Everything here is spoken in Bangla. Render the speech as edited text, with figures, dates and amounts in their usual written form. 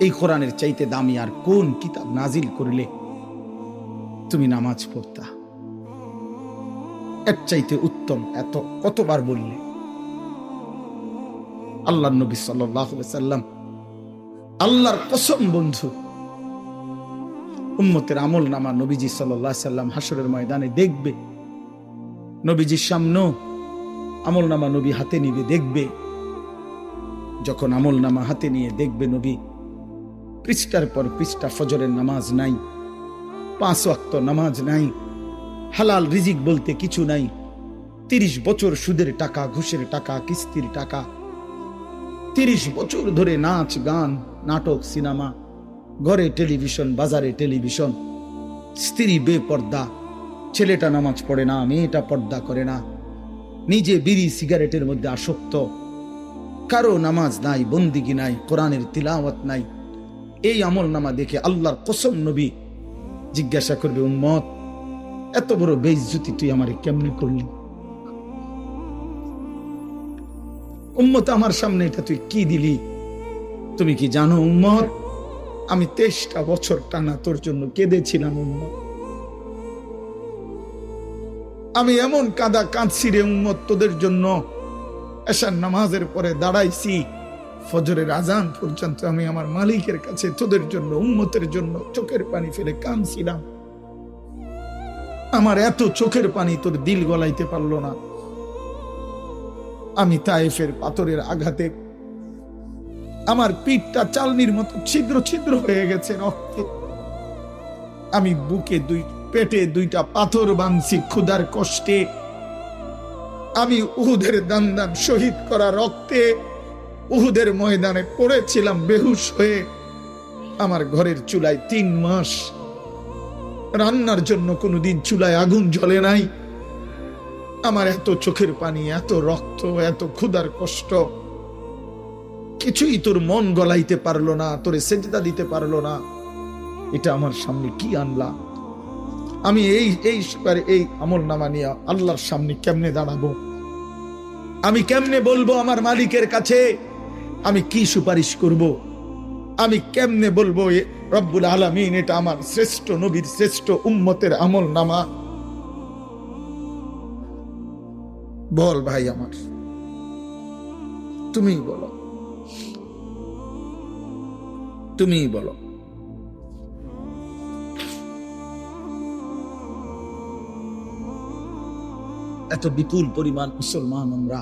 এই কোরআনের চাইতে দামি আর কোন কিতাব নাজিল করলে তুমি নামাজ পড়তা? এর চাইতে উত্তম এত কতবার বললে? আল্লাহর নবী সাল্লাল্লাহু আলাইহি সাল্লাম, আল্লাহর কসম বন্ধু, উম্মতের আমল নামা নবীজি সাল্লাল্লাহু আলাইহি সাল্লাম হাসরের ময়দানে দেখবে। নবীজির সামনে আমল নামা নবী হাতে নিবে, দেখবে। যখন আমল নামা হাতে নিয়ে দেখবে নবী, পৃষ্ঠার পর পৃষ্ঠা ফজরের নামাজ নাই, 5 ওয়াক্ত নামাজ নাই, হালাল রিজিক বলতে কিছু নাই, 30 বছর সুদের টাকা, ঘুষের টাকা, কিস্তির টাকা, 30 বছর ধরে নাচ গান, নাটক, সিনেমা, ঘরে টেলিভিশন, বাজারে টেলিভিশন, স্ত্রী বেপর্দা, ছেলেটা নামাজ পড়ে না, মেয়েটা পর্দা করে না, নিজে বিড়ি সিগারেটের মধ্যে আসক্ত, কারো নামাজ নাই, বন্দিগি নাই, কোরআনের তিলাওয়াত নাই। এই আমল নামা দেখে আল্লাহর কসম নবী জিজ্ঞাসা করবে, উম্মত এত বড় বেইজ্জতি তুই আমারে কেমনে করলি? উম্মত আমার সামনে এটা তুই কি দিলি? তুমি কি জানো উম্মত, আমি 23টা বছর টানা তোর জন্য কেঁদেছিলাম উম্মত। আমি এমন কাঁদা কাঁদছি রে উম্মত তোদের জন্য, এশার নামাজের পরে দাঁড়াইছি, ফজরের আজান পর্যন্ত আমি আমার মালিকের কাছে তোদের জন্য, উম্মতের জন্য চোখের পানি ফেলে কাঁদছিলাম। আমার এত চোখের পানি তোর দিল গলাইতে পারলো না। আমি তায়েফের পাথরের আঘাতে আমার পিঠটা চালনির মতো ছিদ্র ছিদ্র হয়ে গেছে রক্তে। আমি বুকে পেটে 2টা পাথর বাঁধছি ক্ষুধার কষ্টে। আমি উহুদের দান শহীদ করা রক্তে উহুদের ময়দানে পড়েছিলাম বেহুশ হয়ে। আমার ঘরের চুলায় 3 মাস রান্নার জন্য কোনোদিন চুলায় আগুন জ্বলে নাই। আমার এত চোখের পানি, এত রক্ত, এত ক্ষুধার কষ্ট, কিছুই তোর মন গলাইতে পারলো না, তোরে সেজদা দিতে পারলো না। এটা আমার সামনে কি আনলা? আমি এই আমল নামা নিয়ে আল্লাহর সামনে কেমনে দাঁড়াবো? আমি কেমনে বলবো আমার মালিকের কাছে আমি কি সুপারিশ করব? আমি কেমনে বলবো রব্বুল আলামিন এটা আমার শ্রেষ্ঠ নবীর শ্রেষ্ঠ উম্মতের আমল নামা? বল ভাই আমার, তুমি বলো, তুমি বলো। এত বিপুল পরিমাণ মুসলমান আমরা,